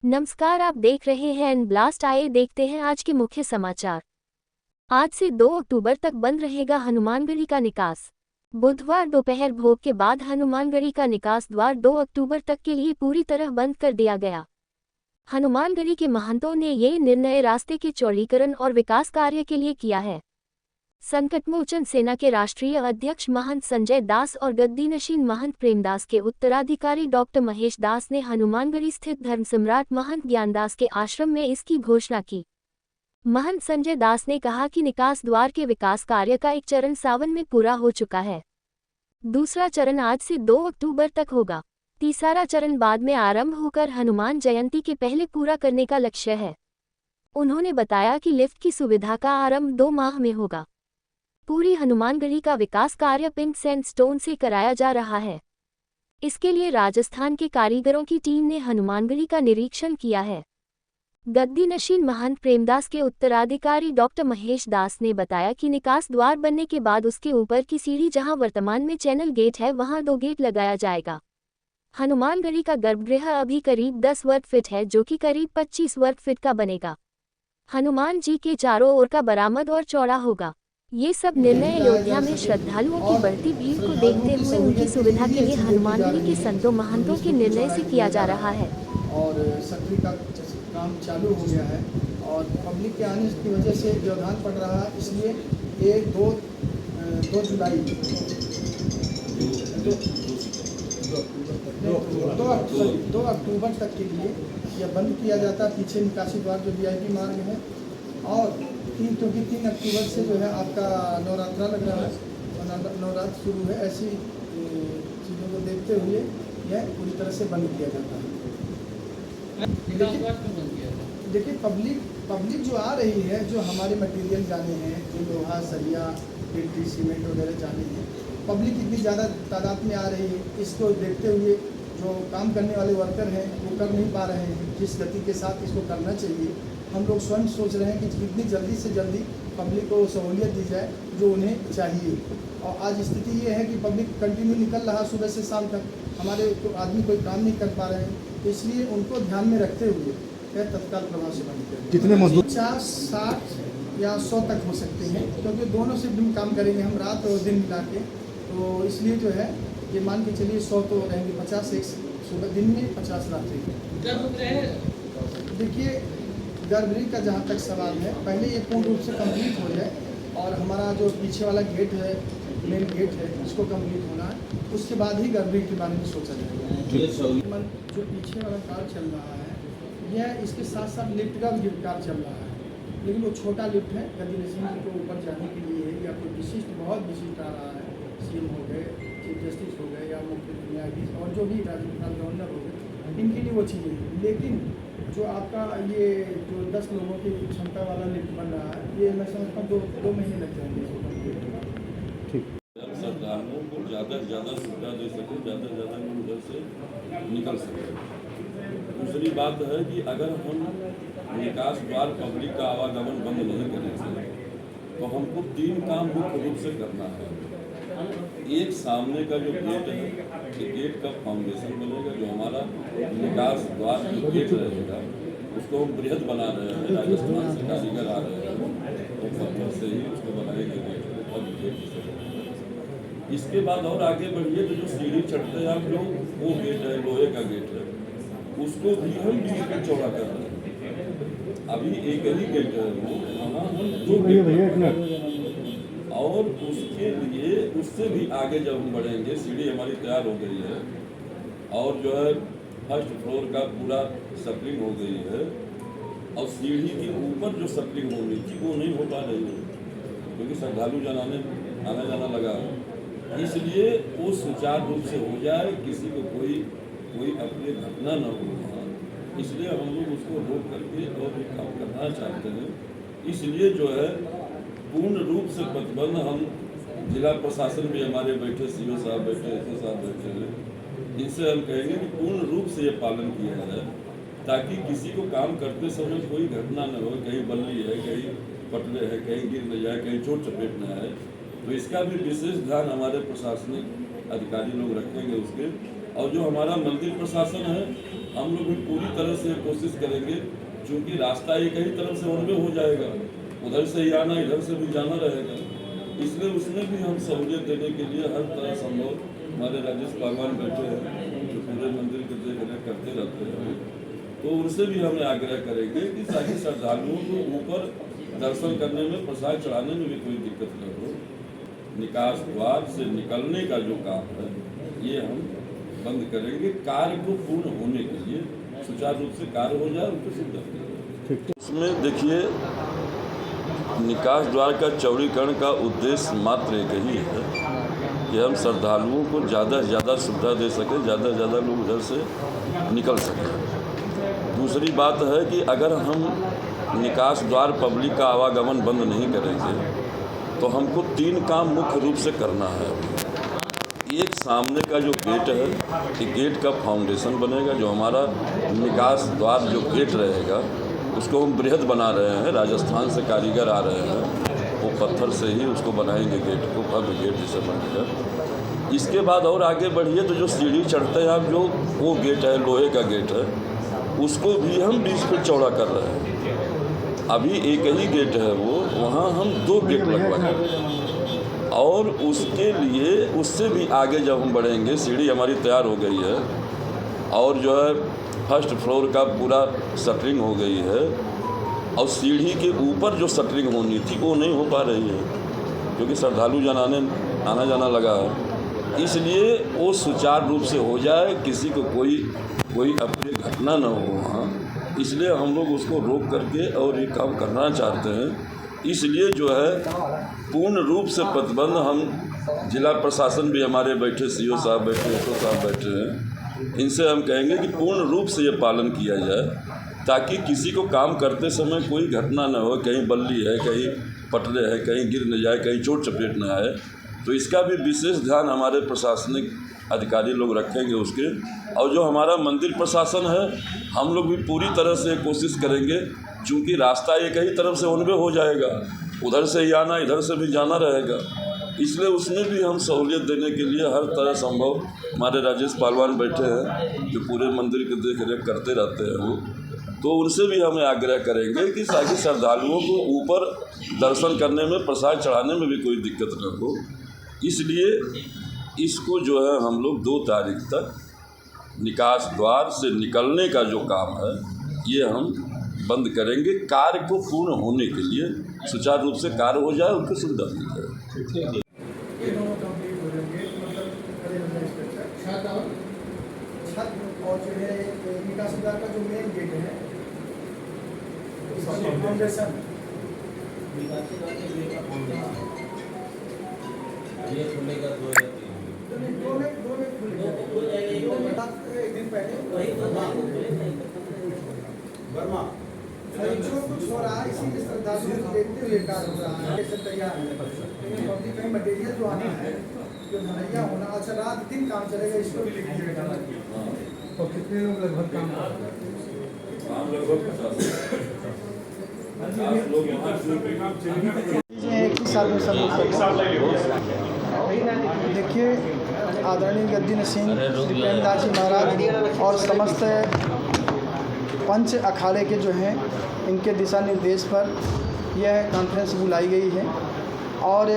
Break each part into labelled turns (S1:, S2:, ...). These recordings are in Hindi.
S1: नमस्कार, आप देख रहे हैं एन ब्लास्ट। आइए देखते हैं आज के मुख्य समाचार। आज से 2 अक्टूबर तक बंद रहेगा हनुमानगढ़ी का निकास। बुधवार दोपहर भोग के बाद हनुमानगढ़ी का निकास द्वार 2 अक्टूबर तक के लिए पूरी तरह बंद कर दिया गया। हनुमानगढ़ी के महंतों ने ये निर्णय रास्ते के चौड़ीकरण और विकास कार्य के लिए किया है। संकटमोचन सेना के राष्ट्रीय अध्यक्ष महंत संजय दास और गद्दीनशीन महंत प्रेमदास के उत्तराधिकारी डॉक्टर महेश दास ने हनुमानगढ़ी स्थित धर्म सम्राट महंत ज्ञानदास के आश्रम में इसकी घोषणा की। महंत संजय दास ने कहा कि निकास द्वार के विकास कार्य का एक चरण सावन में पूरा हो चुका है। दूसरा चरण आज से 2 अक्टूबर तक होगा। तीसरा चरण बाद में आरंभ होकर हनुमान जयंती के पहले पूरा करने का लक्ष्य है। उन्होंने बताया कि लिफ्ट की सुविधा का आरंभ 2 माह में होगा। पूरी हनुमानगढ़ी का विकास कार्य पिंक सैंडस्टोन से कराया जा रहा है। इसके लिए राजस्थान के कारीगरों की टीम ने हनुमानगढ़ी का निरीक्षण किया है। गद्दीनशीन महंत प्रेमदास के उत्तराधिकारी डॉक्टर महेश दास ने बताया कि निकास द्वार बनने के बाद उसके ऊपर की सीढ़ी जहां वर्तमान में चैनल गेट है वहां 2 गेट लगाया जाएगा। हनुमानगढ़ी का गर्भगृह अभी करीब 10 वर्ग फीट है, जो कि करीब 25 वर्ग फीट का बनेगा। हनुमान जी के चारों ओर का बरामद और चौड़ा होगा। ये सब निर्णय अयोध्या में श्रद्धालुओं की बढ़ती भीड़ को देखते हुए उनकी सुविधा के लिए हनुमानगढ़ी के संतों महंतों के निर्णय से किया जा रहा है।
S2: और सत्री का काम चालू हो गया है और पब्लिक के आने की वजह से व्यवधान पड़ रहा है, इसलिए 2 जुलाई 2 अक्टूबर तक के लिए यह बंद किया जाता है। पीछे निकासी द्वार जो VIP मार्ग है और 3 अक्टूबर से जो है आपका नवरात्रा लग रहा है और नवरात्र शुरू है। ऐसी चीज़ों को देखते हुए यह पूरी तरह से बंद किया जाता है। देखिए पब्लिक जो आ रही है, जो हमारे मटेरियल जाने हैं, जो लोहा सरिया गिट्टी सीमेंट वगैरह जाने हैं, पब्लिक इतनी ज़्यादा तादाद में आ रही है। इसको देखते हुए जो काम करने वाले वर्कर हैं वो कर नहीं पा रहे हैं जिस गति के साथ इसको करना चाहिए। हम लोग स्वयं सोच रहे हैं कि जितनी जल्दी से जल्दी पब्लिक को सहूलियत दी जाए जो उन्हें चाहिए। और आज स्थिति ये है कि पब्लिक कंटिन्यू निकल रहा सुबह से शाम तक, हमारे आदमी कोई काम नहीं कर पा रहे हैं, तो इसलिए उनको ध्यान में रखते हुए यह तत्काल प्रभाव से बंद किया।
S3: कितने मजदूर?
S2: 50, 60 या 100 तक हो सकते हैं, क्योंकि दोनों शिफ्ट में काम करेंगे हम, रात और दिन मिला के। तो इसलिए जो है ये मान के चलिए 100 तो रहेंगे, 50 एक सुबह दिन में, 50 रात्रि में। देखिए गर्भगृह का जहाँ तक सवाल है, पहले ये पूर्ण रूप से कंप्लीट हो जाए और हमारा जो पीछे वाला गेट है, मेन गेट है, इसको कंप्लीट होना है। उसके बाद ही गर्भगृह के बारे में सोचा जाएगा। जो पीछे वाला कार्य चल रहा है यह इसके साथ साथ लिफ्ट का भी कार्य चल रहा है, लेकिन वो छोटा लिफ्ट है। गद्दीनशीन जी को ऊपर जाने के लिए या कोई विशिष्ट बहुत विशिष्ट आ रहा है, CM हो गए, चीफ जस्टिस हो गए या मुख्य न्यायाधीश और जो भी राजस्थान गवर्नर हो गए, इनके लिए वो चीज़ें। लेकिन जो आपका ये जो 10 लोगों की क्षमता वाला लिफ्ट बन रहा है, ये मैं समझता हूँ 2 महीने लग जाएंगे।
S3: ठीक।
S4: सरकारों को ज़्यादा से ज़्यादा सुविधा दे सके, ज़्यादा से ज़्यादा उधर से निकल सके। दूसरी बात है कि अगर हम निकास द्वार पब्लिक का आवागमन बंद नहीं करेंगे तो हमको 3 काम मुख्य रूप से करना है। एक सामने का जो गेट है, ये गेट का फाउंडेशन बनेगा। जो हमारा निकास द्वार जो गेट रहेगा उसको हम बृहद बना रहे हैं, राजस्थान से कारीगर आ रहे हैं, तो पत्थर से ही उसको बनाएंगे गेट और गेट। इसके बाद और आगे बढ़िए तो जो सीढ़ी चढ़ते हैं आप लोग, वो गेट है, लोहे का गेट है, उसको भी हम 20 फीट चौड़ा कर रहे हैं। अभी एक ही गेट है वो, वहाँ हम 2 गेट और उसके लिए उससे भी आगे जब हम बढ़ेंगे, सीढ़ी हमारी तैयार हो गई है और जो है फर्स्ट फ्लोर का पूरा सप्लिंग हो गई है और सीढ़ी के ऊपर जो सप्लिंग होनी थी वो नहीं हो पा रही है क्योंकि श्रद्धालु आना जाना लगा है। इसलिए वो सुचारू रूप से हो जाए, किसी को कोई अपनी घटना न हो, इसलिए हम लोग उसको रोक करके और भी काम करना चाहते हैं। इसलिए जो है पूर्ण रूप से प्रतिबंध हम जिला प्रशासन भी हमारे बैठे, CO साहब बैठे, SO साहब बैठे हैं, इनसे हम कहेंगे कि पूर्ण रूप से ये पालन किया जाए ताकि किसी को काम करते समय कोई घटना न हो, कहीं बल्ली है, कहीं पटरे है, कहीं गिर न जाए, कहीं चोट चपेट न आए। तो इसका भी विशेष ध्यान हमारे प्रशासनिक अधिकारी लोग रखेंगे उसके। और जो हमारा मंदिर प्रशासन है हम लोग भी पूरी तरह से कोशिश करेंगे, क्योंकि रास्ता एक ही तरफ से वन वे हो जाएगा, उधर से ही आना इधर से भी जाना रहेगा, इसलिए उसमें भी हम सहूलियत देने के लिए हर तरह संभव हमारे राजेश पागवान बैठे हैं जो पूरे मंदिर के देख रेख करते रहते हैं, तो उनसे भी हमें आग्रह करेंगे कि ताकि श्रद्धालुओं को ऊपर दर्शन करने में प्रसाद चढ़ाने में भी कोई दिक्कत न हो। निकास द्वार से निकलने का जो काम है ये हम बंद करेंगे, कार्य को पूर्ण होने के लिए सुचारू रूप से कार्य हो जाए उनको सुविधा मिले। उसमें देखिए निकास द्वार का चौड़ीकरण का उद्देश्य मात्र एक ही है कि हम श्रद्धालुओं को ज़्यादा से ज़्यादा सुविधा दे सकें, ज़्यादा से ज़्यादा लोग उधर से निकल सकें। दूसरी बात है कि अगर हम निकास द्वार पब्लिक का आवागमन बंद नहीं करेंगे तो हमको 3 काम मुख्य रूप से करना है। एक सामने का जो गेट है, ये गेट का फाउंडेशन बनेगा, जो हमारा निकास द्वार जो गेट रहेगा उसको हम बृहद बना रहे हैं, राजस्थान से कारीगर आ रहे हैं, वो पत्थर से ही उसको बनाएंगे गेट को, भव्य गेट जैसे बनेगा। इसके बाद और आगे बढ़िए तो जो सीढ़ी चढ़ते हैं आप, जो वो गेट है लोहे का गेट है, उसको भी हम 20 फीट चौड़ा कर रहे हैं। अभी एक ही गेट है वो, वहाँ हम 2 गेट लगवाएंगे और उसके लिए उससे भी आगे जब हम बढ़ेंगे, सीढ़ी हमारी तैयार हो गई है और जो है फर्स्ट फ्लोर का पूरा शटरिंग हो गई है और सीढ़ी के ऊपर जो शटरिंग होनी थी वो नहीं हो पा रही है क्योंकि श्रद्धालु आना जाना लगा है, इसलिए वो सुचारू रूप से हो जाए, किसी को कोई अपनी घटना न हो वहाँ, इसलिए हम लोग उसको रोक करके और ये काम करना चाहते हैं। इसलिए जो है पूर्ण रूप से प्रतिबंध, हम जिला प्रशासन भी हमारे बैठे, सीओ साहब बैठे, एसओ साहब बैठे हैं, इनसे हम कहेंगे कि पूर्ण रूप से ये पालन किया जाए ताकि किसी को काम करते समय कोई घटना न हो, कहीं बल्ली है, कहीं पटरे है, कहीं गिर न जाए, कहीं चोट चपेट न आए, तो इसका भी विशेष ध्यान हमारे प्रशासनिक अधिकारी लोग रखेंगे उसके। और जो हमारा मंदिर प्रशासन है, हम लोग भी पूरी तरह से कोशिश करेंगे, चूँकि रास्ता एक ही तरफ से वन वे हो जाएगा, उधर से ही आना इधर से भी जाना रहेगा, इसलिए उसमें भी हम सहूलियत देने के लिए हर तरह संभव हमारे राजेश पालवान बैठे हैं जो पूरे मंदिर के देख रेख करते रहते हैं वो, तो उनसे भी हमें आग्रह करेंगे कि ताकि श्रद्धालुओं को ऊपर दर्शन करने में प्रसाद चढ़ाने में भी कोई दिक्कत न हो। इसलिए इसको जो है हम लोग 2 तारीख तक निकास द्वार से निकलने का जो काम है ये हम बंद करेंगे, कार्य को पूर्ण होने के लिए सुचारू रूप से कार्य हो जाए, उनको सुविधा मिल जाए।
S2: ये दोनों कंप्लीट हो जाएंगे, मतलब खड़े हो जाए छत और जो है निकास द्वार का जो मेन गेट है फाउंडेशन
S3: ये खुलेगा 2 या 3
S2: दो में खुलेगा। एक दिन पहले वर्मा जो कुछ हो रहा है इसी के श्रद्धालुओं को देखते हुए कार्य हो रहा है, ऐसे तैयार है, लेकिन पब्लिक कहीं मटेरियल जो आना है, जो ढलैया होना, अच्छा रात दिन काम चलेगा, इसको भी लिख दिया। तो कितने लोग लगभग काम कर रहे हैं?
S4: लगभग 50 लोग
S2: एक ही साल में सब देखिए, आदरणीय गद्दी नसीन श्री प्रेमदास जी महाराज और समस्त पंच अखाड़े के जो हैं इनके दिशा निर्देश पर यह कॉन्फ्रेंस बुलाई गई है। और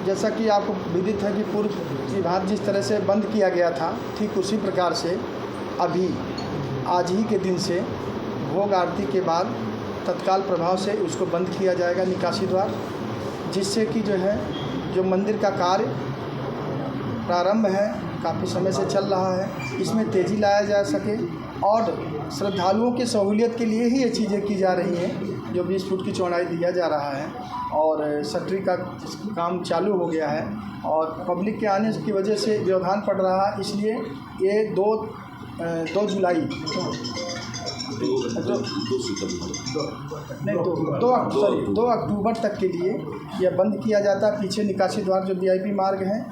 S2: जैसा कि आपको विदित है कि पूर्व विभाग जिस तरह से बंद किया गया था, ठीक उसी प्रकार से अभी आज ही के दिन से भोग आरती के बाद तत्काल प्रभाव से उसको बंद किया जाएगा निकासी द्वार, जिससे कि जो है जो मंदिर का कार्य प्रारंभ है, काफ़ी समय से चल रहा है, इसमें तेज़ी लाया जा सके और श्रद्धालुओं की सहूलियत के लिए ही ये चीज़ें की जा रही हैं। जो 20 फुट की चौड़ाई दिया जा रहा है और शटरी का काम चालू हो गया है और पब्लिक के आने की वजह से व्यवधान पड़ रहा है, इसलिए ये 2 जुलाई नहीं 2 अक्टूबर तक के लिए यह बंद किया जाता है। पीछे निकासी द्वार जो VIP मार्ग है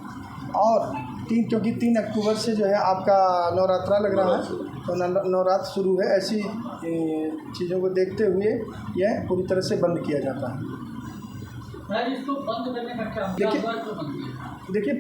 S2: और क्योंकि 3 अक्टूबर से जो है आपका नवरात्रा लग रहा है, तो नवरात्र शुरू है, ऐसी चीज़ों को देखते हुए यह पूरी तरह से बंद किया जाता है।
S5: इसको बंद करने का क्या
S2: देखिए-
S5: क्यों बंद किया?
S2: देखिए,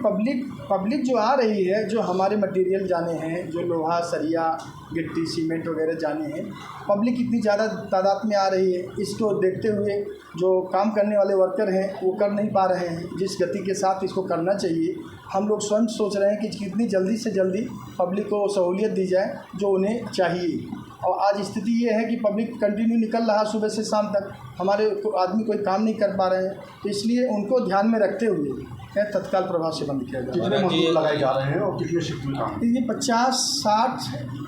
S2: पब्लिक जो आ रही है, जो हमारे मटेरियल जाने हैं, जो लोहा सरिया गिट्टी सीमेंट वगैरह जाने हैं, पब्लिक इतनी ज़्यादा तादाद में आ रही है। इसको देखते हुए जो काम करने वाले वर्कर हैं वो कर नहीं पा रहे हैं जिस गति के साथ इसको करना चाहिए। हम लोग स्वयं सोच रहे हैं कि कितनी जल्दी से जल्दी पब्लिक को सहूलियत दी जाए जो उन्हें चाहिए। और आज स्थिति ये है कि पब्लिक कंटिन्यू निकल रहा सुबह से शाम तक, हमारे आदमी कोई काम नहीं कर पा रहे हैं, तो इसलिए उनको ध्यान में रखते हुए तत्काल प्रभाव से बंद किया जाए।
S6: कितने मजदूर लगाए जा रहे हैं और कितने शिफ्ट में काम?
S2: ये 50, 60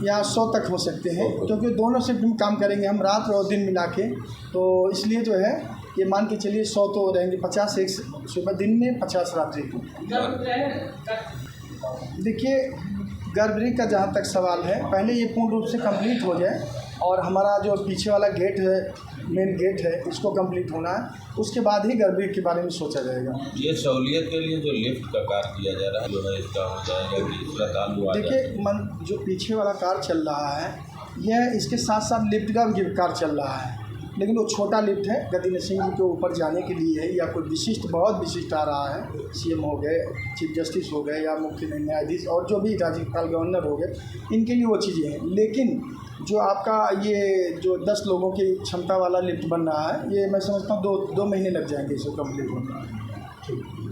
S2: या 100 तक हो सकते हैं, क्योंकि दोनों शिफ्ट में काम करेंगे हम, रात और दिन मिला के। तो इसलिए जो है ये मान के चलिए 100 तो रहेंगे, 50 एक सुबह दिन में, 50 रात्रि को। देखिए, गर्भगृह का जहाँ तक सवाल है, पहले ये पूर्ण रूप से कंप्लीट हो जाए और हमारा जो पीछे वाला गेट है, मेन गेट है, इसको कंप्लीट होना है, उसके बाद ही गर्भगृह के बारे में सोचा जाएगा।
S3: ये सहूलियत के लिए जो लिफ्ट का कार्य किया जा रहा है, जो है इसका हो जाएगा कि इसका चालू आ जाएगा?
S2: देखिए, जो पीछे वाला कार चल रहा है, यह इसके साथ साथ लिफ्ट का भी कार चल रहा है, लेकिन वो छोटा लिफ्ट है, गद्दी नरसिंह जी के ऊपर जाने के लिए है, या कोई विशिष्ट बहुत विशिष्ट आ रहा है, सीएम हो गए, चीफ जस्टिस हो गए, या मुख्य न्यायाधीश और जो भी राज्यपाल गवर्नर हो गए, इनके लिए वो चीज़ें हैं। लेकिन जो आपका ये जो 10 लोगों की क्षमता वाला लिफ्ट बन रहा है, ये मैं समझता हूँ 2 महीने लग जाएंगे इसको कंप्लीट होने में।